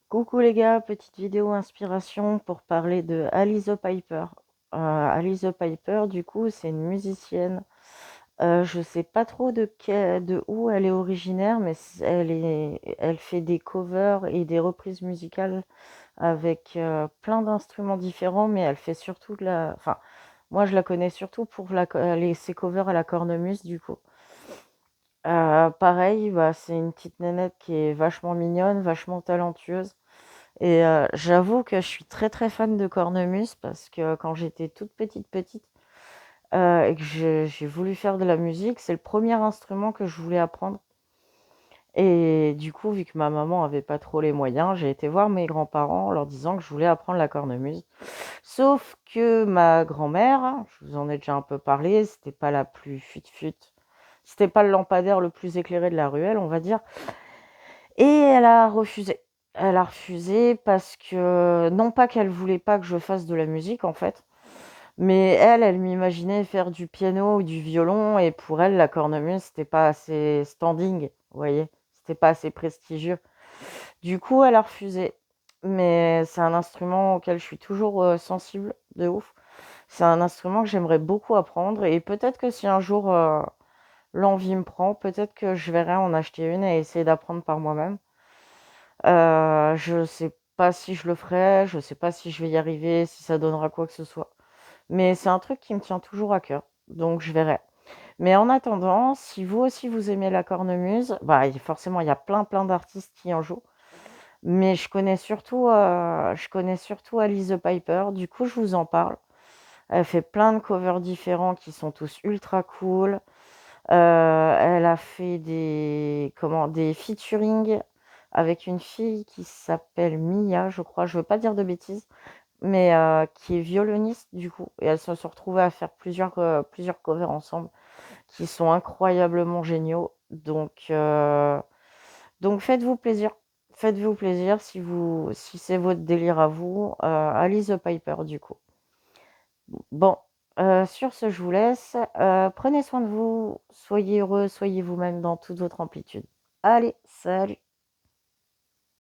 Coucou les gars, petite vidéo inspiration pour parler de Alice the Piper. Alice the Piper, du coup, c'est une musicienne. Je sais pas trop de où elle est originaire, mais elle fait des covers et des reprises musicales avec plein d'instruments différents, mais elle fait surtout enfin, moi je la connais surtout pour ses covers à la cornemuse, du coup. Pareil, bah, c'est une petite nénette qui est vachement mignonne, vachement talentueuse. Et j'avoue que je suis très très fan de cornemuse parce que quand j'étais toute petite et que j'ai voulu faire de la musique, c'est le premier instrument que je voulais apprendre. Et du coup, vu que ma maman avait pas trop les moyens, j'ai été voir mes grands-parents en leur disant que je voulais apprendre la cornemuse. Sauf que ma grand-mère, je vous en ai déjà un peu parlé, c'était pas la plus fut-fut. C'était pas le lampadaire le plus éclairé de la ruelle, on va dire. Et elle a refusé. Elle a refusé parce que, non pas qu'elle voulait pas que je fasse de la musique en fait, mais elle m'imaginait faire du piano ou du violon et pour elle, la cornemuse, c'était pas assez standing, vous voyez, c'était pas assez prestigieux. Du coup, elle a refusé. Mais c'est un instrument auquel je suis toujours sensible de ouf. C'est un instrument que j'aimerais beaucoup apprendre et peut-être que si un jour l'envie me prend, peut-être que je verrai en acheter une et essayer d'apprendre par moi-même. Je sais pas si je le ferai, je sais pas si je vais y arriver, si ça donnera quoi que ce soit. Mais c'est un truc qui me tient toujours à cœur, donc je verrai. Mais en attendant, si vous aussi vous aimez la cornemuse, bah forcément il y a plein d'artistes qui en jouent. Mais je connais surtout Alice the Piper. Du coup, je vous en parle. Elle fait plein de covers différents qui sont tous ultra cool. Elle a fait des featuring avec une fille qui s'appelle Mia, je crois. Je veux pas dire de bêtises, mais qui est violoniste du coup. Et elles se sont retrouvées à faire plusieurs covers ensemble, qui sont incroyablement géniaux. Donc faites-vous plaisir. Faites-vous plaisir si c'est votre délire à vous. Alice the Piper du coup. Bon, sur ce, je vous laisse. Prenez soin de vous, soyez heureux, soyez vous-même dans toute votre amplitude. Allez, salut!